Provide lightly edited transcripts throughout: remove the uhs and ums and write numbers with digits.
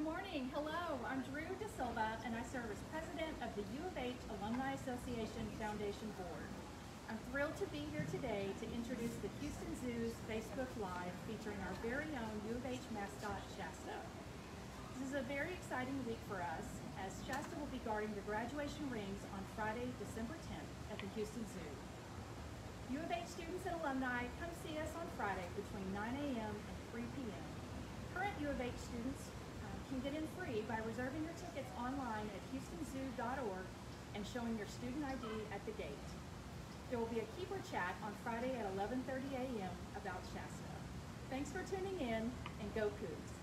Good morning. Hello, I'm Drew De Silva, and I serve as president of the U of H Alumni Association Foundation Board. I'm thrilled to be here today to introduce the Houston Zoo's Facebook Live featuring our very own U of H mascot, Shasta. This is a very exciting week for us, as Shasta will be guarding the graduation rings on Friday, December 10th at the Houston Zoo. U of H students and alumni, come see us on Friday between 9 a.m. and 3 p.m. Current U of H students can get in free by reserving your tickets online at houstonzoo.org and showing your student ID at the gate. There will be a keeper chat on Friday at 11:30 a.m. about Shasta. Thanks for tuning in, and go Cougs!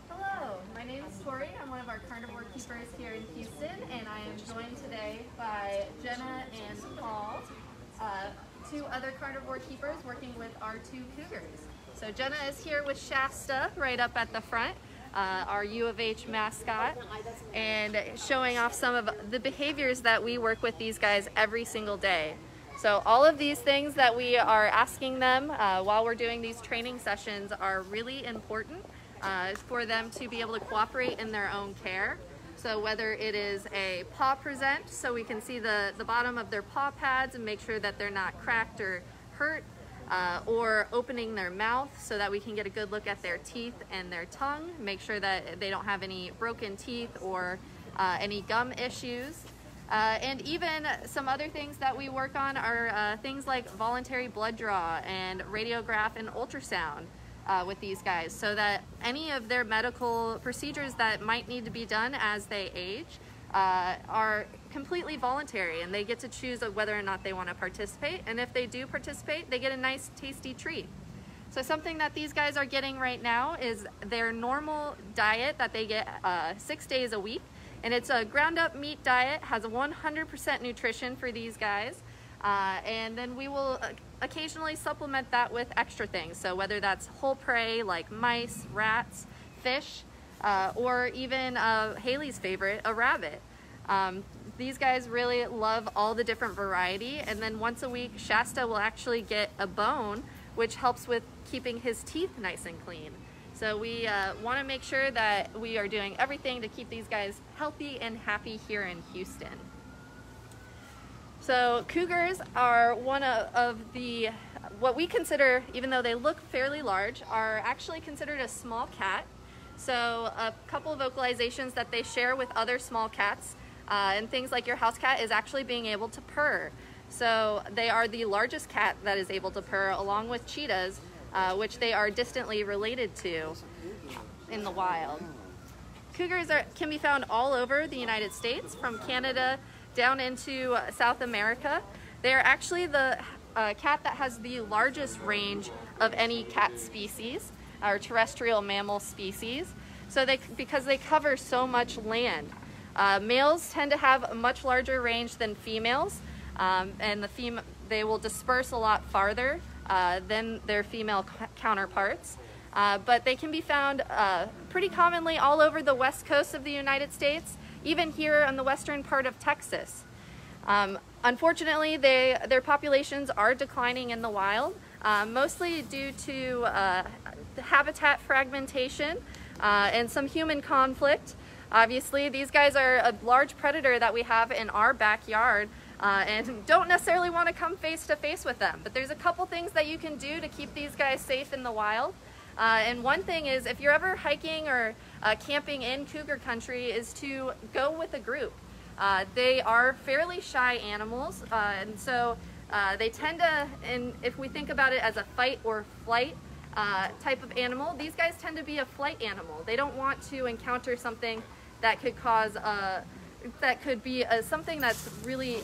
Hello, my name is Tori. I'm one of our carnivore keepers here in Houston, and I am joined today by Jenna and Paul, two other carnivore keepers working with our two cougars. So Jenna is here with Shasta right up at the front, our U of H mascot, and showing off some of the behaviors that we work with these guys every single day. So all of these things that we are asking them while we're doing these training sessions are really important for them to be able to cooperate in their own care. So whether it is a paw present, so we can see the bottom of their paw pads and make sure that they're not cracked or hurt, or opening their mouth so that we can get a good look at their teeth and their tongue, make sure that they don't have any broken teeth or any gum issues. And even some other things that we work on are things like voluntary blood draw and radiograph and ultrasound with these guys, so that any of their medical procedures that might need to be done as they age are completely voluntary, and they get to choose whether or not they want to participate. And if they do participate, they get a nice tasty treat. So something that these guys are getting right now is their normal diet that they get 6 days a week, and it's a ground up meat diet, has 100% nutrition for these guys. And then we will occasionally supplement that with extra things. So whether that's whole prey like mice, rats, fish, or even Haley's favorite, a rabbit. These guys really love all the different variety. And then once a week, Shasta will actually get a bone, which helps with keeping his teeth nice and clean. So we want to make sure that we are doing everything to keep these guys healthy and happy here in Houston. So cougars are one of the, what we consider, even though they look fairly large, are actually considered a small cat. So a couple of vocalizations that they share with other small cats and things like your house cat is actually being able to purr. So they are the largest cat that is able to purr, along with cheetahs, which they are distantly related to in the wild. Cougars can be found all over the United States, from Canada down into South America. They're actually the cat that has the largest range of any cat species, or terrestrial mammal species. So because they cover so much land. Males tend to have a much larger range than females, and they will disperse a lot farther than their female counterparts. But they can be found pretty commonly all over the west coast of the United States, even here on the western part of Texas. Unfortunately, their populations are declining in the wild, mostly due to habitat fragmentation and some human conflict. Obviously, these guys are a large predator that we have in our backyard, and don't necessarily want to come face to face with them. But there's a couple things that you can do to keep these guys safe in the wild. And one thing is, if you're ever hiking or camping in cougar country, is to go with a group. They are fairly shy animals, and so they tend to, and if we think about it as a fight or flight type of animal, these guys tend to be a flight animal. They don't want to encounter something that could cause, that could be something that's really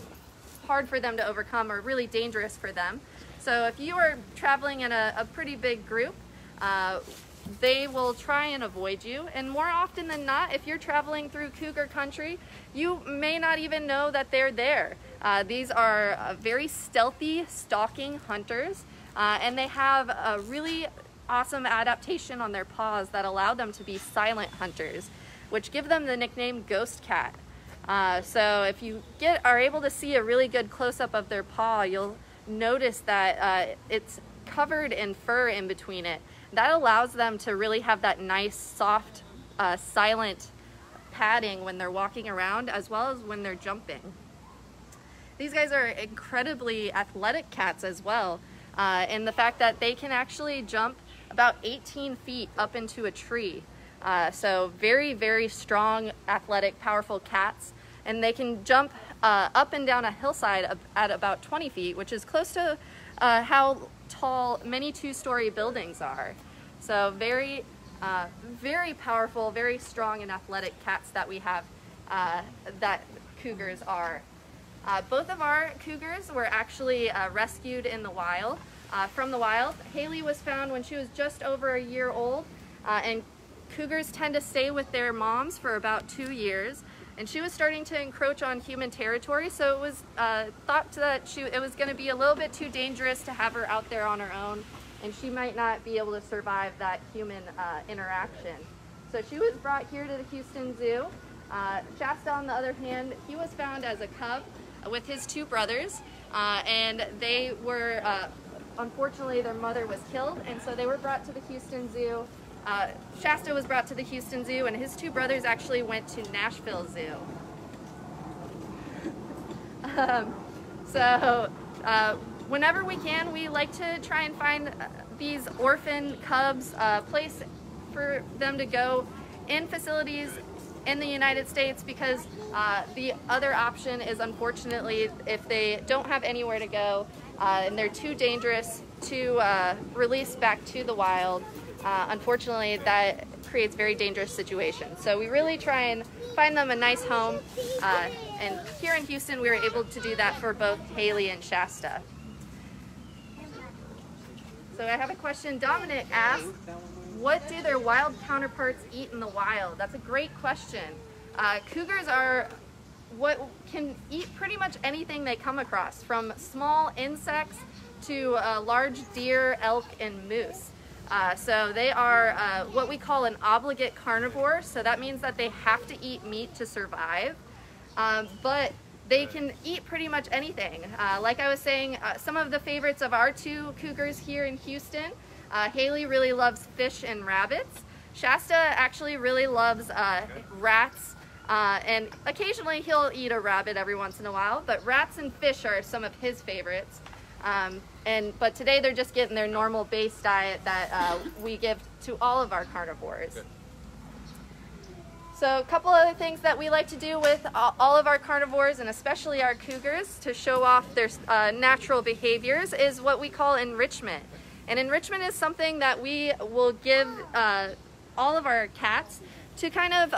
hard for them to overcome or really dangerous for them. So if you are traveling in a pretty big group, they will try and avoid you, and more often than not, if you're traveling through cougar country, you may not even know that they're there. These are very stealthy, stalking hunters, and they have a really awesome adaptation on their paws that allow them to be silent hunters, which give them the nickname ghost cat. So if you are able to see a really good close-up of their paw, you'll notice that it's covered in fur in between it. That allows them to really have that nice, soft, silent padding when they're walking around, as well as when they're jumping. These guys are incredibly athletic cats as well, in the fact that they can actually jump about 18 feet up into a tree. So very, very strong, athletic, powerful cats. And they can jump up and down a hillside at about 20 feet, which is close to how tall many two-story buildings are. So very, very powerful, very strong and athletic cats that we have, that cougars are. Both of our cougars were actually rescued in the wild, from the wild. Haley was found when she was just over a year old, and cougars tend to stay with their moms for about 2 years. And she was starting to encroach on human territory, so it was thought that it was going to be a little bit too dangerous to have her out there on her own, and she might not be able to survive that human interaction. So she was brought here to the Houston Zoo. Shasta, on the other hand, he was found as a cub with his 2 brothers, and they were, unfortunately, their mother was killed, and so they were brought to the Houston Zoo. Shasta was brought to the Houston Zoo, and his 2 brothers actually went to Nashville Zoo. Whenever we can, we like to try and find these orphan cubs a place for them to go in facilities in the United States, because the other option is, unfortunately, if they don't have anywhere to go and they're too dangerous to release back to the wild, unfortunately, that creates very dangerous situations. So we really try and find them a nice home, and here in Houston, we were able to do that for both Haley and Shasta. So I have a question. Dominic asked, what do their wild counterparts eat in the wild? That's a great question. Cougars can eat pretty much anything they come across, from small insects to large deer, elk, and moose. So they are what we call an obligate carnivore, so that means that they have to eat meat to survive, but they can eat pretty much anything. Like I was saying, some of the favorites of our 2 cougars here in Houston, Haley really loves fish and rabbits. Shasta actually really loves rats, and occasionally he'll eat a rabbit every once in a while, but rats and fish are some of his favorites. But today they're just getting their normal base diet that we give to all of our carnivores. Good. So a couple other things that we like to do with all of our carnivores, and especially our cougars, to show off their natural behaviors, is what we call enrichment. And enrichment is something that we will give all of our cats to kind of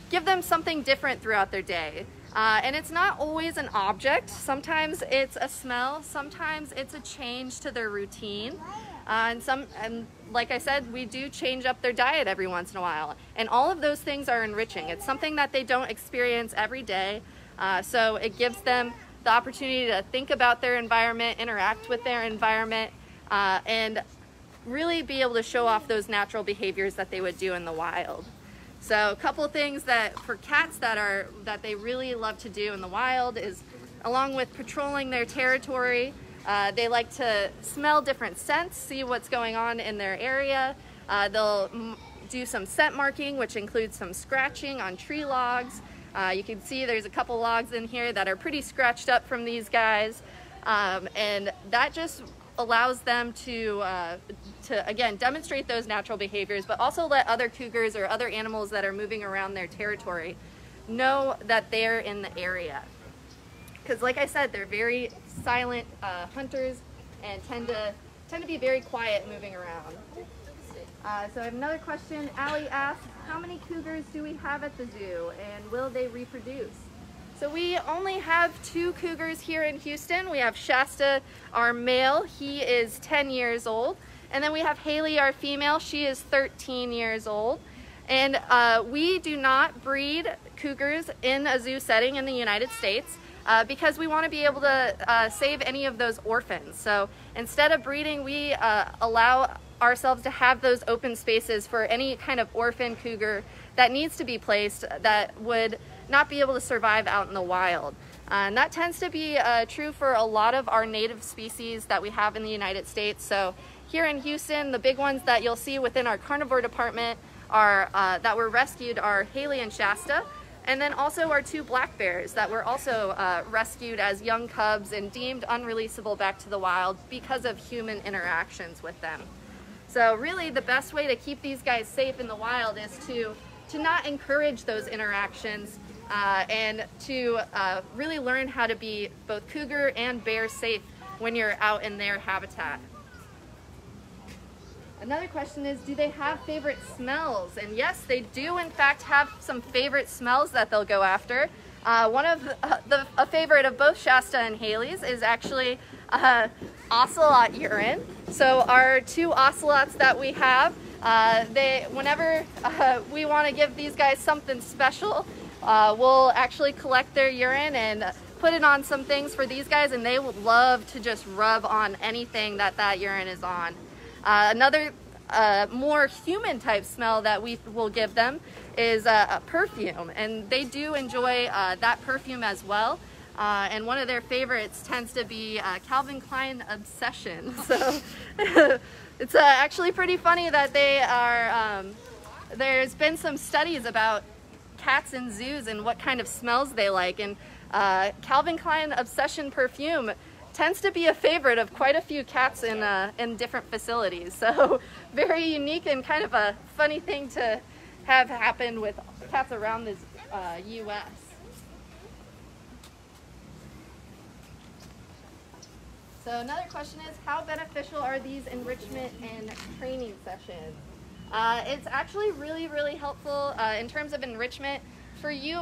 give them something different throughout their day. And it's not always an object. Sometimes it's a smell, sometimes it's a change to their routine. And like I said, we do change up their diet every once in a while. And all of those things are enriching. It's something that they don't experience every day. So it gives them the opportunity to think about their environment, interact with their environment, and really be able to show off those natural behaviors that they would do in the wild. So a couple of things that for cats that they really love to do in the wild is, along with patrolling their territory, they like to smell different scents, see what's going on in their area. They'll do some scent marking, which includes some scratching on tree logs. You can see there's a couple logs in here that are pretty scratched up from these guys. And that just allows them to again, demonstrate those natural behaviors, but also let other cougars or other animals that are moving around their territory know that they're in the area. Because like I said, they're very silent hunters and tend to be very quiet moving around. So I have another question. Allie asked, how many cougars do we have at the zoo, and will they reproduce? So we only have 2 cougars here in Houston. We have Shasta, our male. He is 10 years old. And then we have Haley, our female. She is 13 years old. And we do not breed cougars in a zoo setting in the United States because we want to be able to save any of those orphans. So instead of breeding, we allow ourselves to have those open spaces for any kind of orphan cougar that needs to be placed that would not be able to survive out in the wild. And that tends to be true for a lot of our native species that we have in the United States. So here in Houston, the big ones that you'll see within our carnivore department are that were rescued are Haley and Shasta, and then also our 2 black bears that were also rescued as young cubs and deemed unreleasable back to the wild because of human interactions with them. So really the best way to keep these guys safe in the wild is to not encourage those interactions and to really learn how to be both cougar and bear safe when you're out in their habitat. Another question is, do they have favorite smells? And yes, they do in fact have some favorite smells that they'll go after. One of a favorite of both Shasta and Haley's is actually ocelot urine. So our 2 ocelots that we have, whenever we want to give these guys something special, we'll actually collect their urine and put it on some things for these guys, and they would love to just rub on anything that urine is on. Another more human type smell that we will give them is a perfume, and they do enjoy that perfume as well. And one of their favorites tends to be Calvin Klein Obsession. So it's actually pretty funny that they are, there's been some studies about cats in zoos and what kind of smells they like, and Calvin Klein Obsession perfume tends to be a favorite of quite a few cats in different facilities. So very unique and kind of a funny thing to have happen with cats around the U.S. So another question is, how beneficial are these enrichment and training sessions? It's actually really, really helpful in terms of enrichment for you,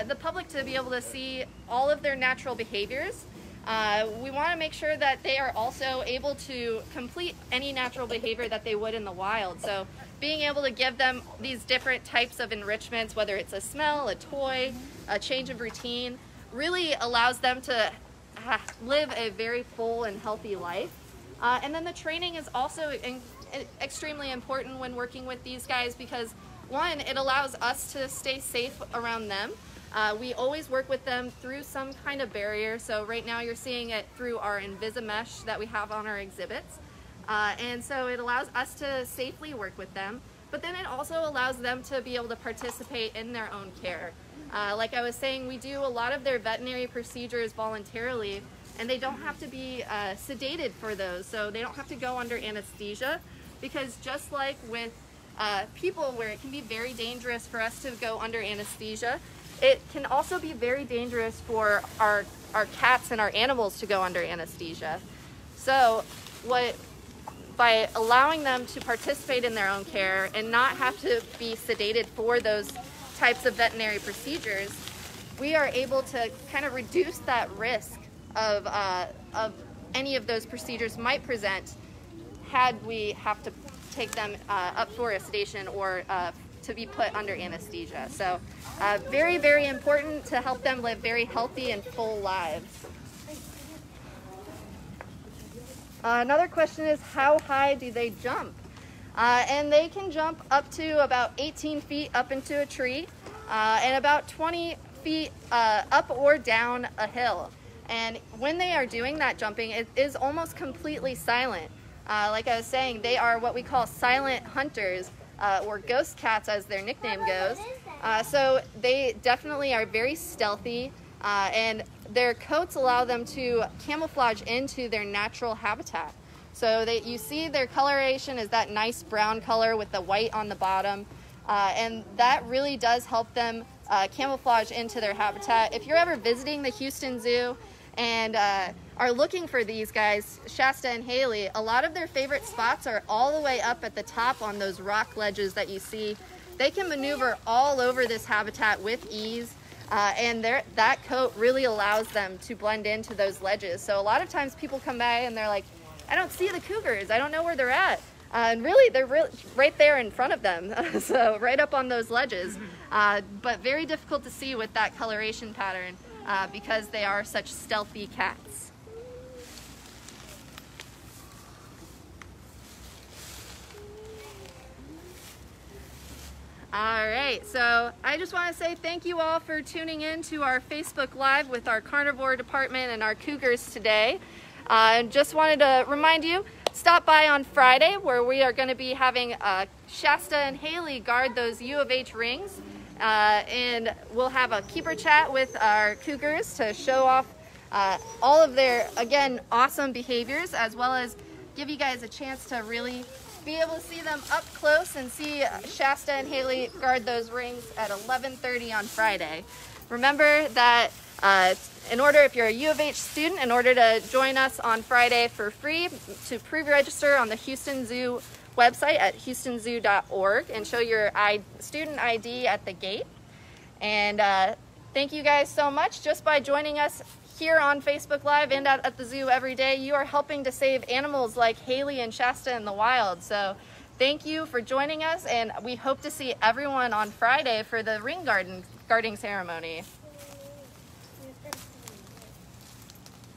the public, to be able to see all of their natural behaviors. We want to make sure that they are also able to complete any natural behavior that they would in the wild. So being able to give them these different types of enrichments, whether it's a smell, a toy, a change of routine, really allows them to live a very full and healthy life. And then the training is also extremely important when working with these guys because, one, it allows us to stay safe around them. We always work with them through some kind of barrier. So right now you're seeing it through our Invisimesh that we have on our exhibits. And so it allows us to safely work with them, but then it also allows them to be able to participate in their own care. Like I was saying, we do a lot of their veterinary procedures voluntarily, and they don't have to be sedated for those. So they don't have to go under anesthesia, because just like with people where it can be very dangerous for us to go under anesthesia, it can also be very dangerous for our cats and our animals to go under anesthesia. So by allowing them to participate in their own care and not have to be sedated for those types of veterinary procedures, we are able to kind of reduce that risk of any of those procedures might present had we have to take them up for a sedation or to be put under anesthesia. So very, very important to help them live very healthy and full lives. Another question is, how high do they jump? And they can jump up to about 18 feet up into a tree and about 20 feet up or down a hill. And when they are doing that jumping, it is almost completely silent. Like I was saying, they are what we call silent hunters, or ghost cats as their nickname goes. So they definitely are very stealthy, and their coats allow them to camouflage into their natural habitat. So you see their coloration is that nice brown color with the white on the bottom, and that really does help them camouflage into their habitat. If you're ever visiting the Houston Zoo and are looking for these guys, Shasta and Haley, a lot of their favorite spots are all the way up at the top on those rock ledges that you see. They can maneuver all over this habitat with ease, and that coat really allows them to blend into those ledges. So a lot of times people come by and they're like, I don't see the cougars, I don't know where they're at. And really, they're right there in front of them, so right up on those ledges. But very difficult to see with that coloration pattern because they are such stealthy cats. All right, so I just want to say thank you all for tuning in to our Facebook Live with our carnivore department and our cougars today. Just wanted to remind you, stop by on Friday where we are going to be having Shasta and Haley guard those U of H rings. And we'll have a keeper chat with our cougars to show off all of their, again, awesome behaviors, as well as give you guys a chance to really be able to see them up close and see Shasta and Haley guard those rings at 11:30 on Friday. Remember that if you're a U of H student, in order to join us on Friday for free, to pre-register on the Houston Zoo website at houstonzoo.org and show your student ID at the gate. And thank you guys so much. Just by joining us here on Facebook Live and at the zoo every day, you are helping to save animals like Haley and Shasta in the wild. So thank you for joining us, and we hope to see everyone on Friday for the ring guarding ceremony.